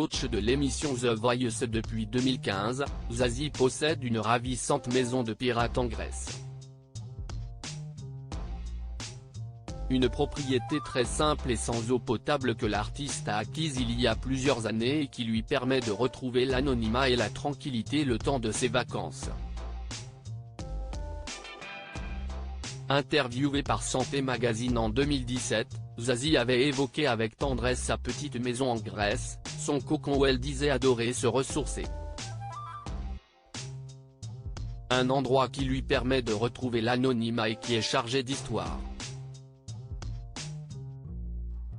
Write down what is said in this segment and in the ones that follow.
coach de l'émission The Voice depuis 2015, Zazie possède une ravissante maison de pirates en Grèce. Une propriété très simple et sans eau potable que l'artiste a acquise il y a plusieurs années et qui lui permet de retrouver l'anonymat et la tranquillité le temps de ses vacances. Interviewée par Santé Magazine en 2017, Zazie avait évoqué avec tendresse sa petite maison en Grèce, son cocon où elle disait adorer se ressourcer. Un endroit qui lui permet de retrouver l'anonymat et qui est chargé d'histoire.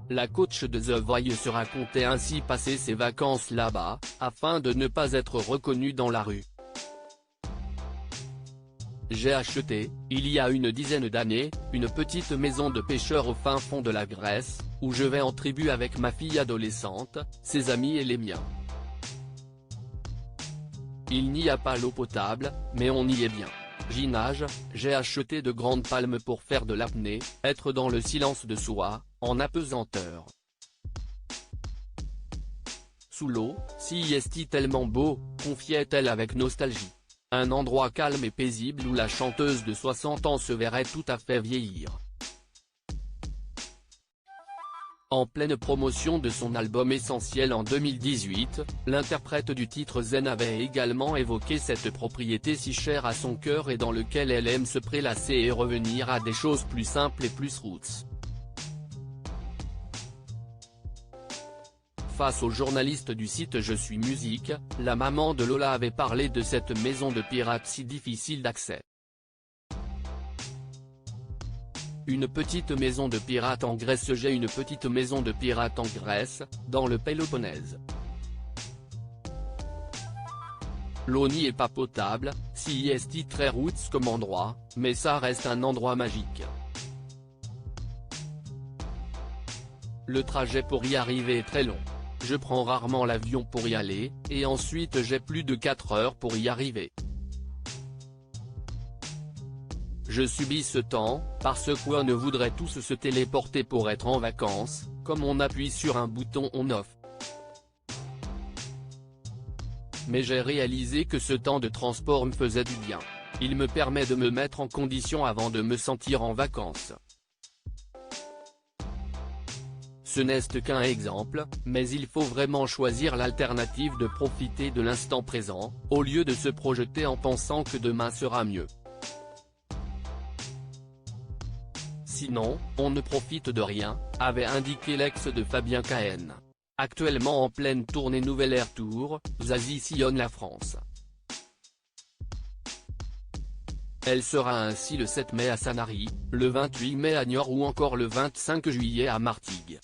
La coach de The Voice racontait ainsi passer ses vacances là-bas, afin de ne pas être reconnue dans la rue. J'ai acheté, il y a une dizaine d'années, une petite maison de pêcheur au fin fond de la Grèce, où je vais en tribu avec ma fille adolescente, ses amis et les miens. Il n'y a pas l'eau potable, mais on y est bien. J'y nage, j'ai acheté de grandes palmes pour faire de l'apnée, être dans le silence de soi, en apesanteur. Sous l'eau, si est tellement beau, confiait-elle avec nostalgie. Un endroit calme et paisible où la chanteuse de 60 ans se verrait tout à fait vieillir. En pleine promotion de son album Essentiel en 2018, l'interprète du titre Zen avait également évoqué cette propriété si chère à son cœur et dans lequel elle aime se prélasser et revenir à des choses plus simples et plus roots. Face aux journalistes du site Je suis musique, la maman de Lola avait parlé de cette maison de pirates si difficile d'accès. Une petite maison de pirates en Grèce. J'ai une petite maison de pirates en Grèce, dans le Péloponnèse. L'eau n'y est pas potable, si est très roots comme endroit, mais ça reste un endroit magique. Le trajet pour y arriver est très long. Je prends rarement l'avion pour y aller, et ensuite j'ai plus de 4 heures pour y arriver. Je subis ce temps, parce qu'on ne voudrait tous se téléporter pour être en vacances, comme on appuie sur un bouton on-off. Mais j'ai réalisé que ce temps de transport me faisait du bien. Il me permet de me mettre en condition avant de me sentir en vacances. Ce n'est qu'un exemple, mais il faut vraiment choisir l'alternative de profiter de l'instant présent, au lieu de se projeter en pensant que demain sera mieux. Sinon, on ne profite de rien, avait indiqué l'ex de Fabien Cahen. Actuellement en pleine tournée Nouvelle Air Tour, Zazie sillonne la France. Elle sera ainsi le 7 mai à Sanary, le 28 mai à Niort ou encore le 25 juillet à Martigues.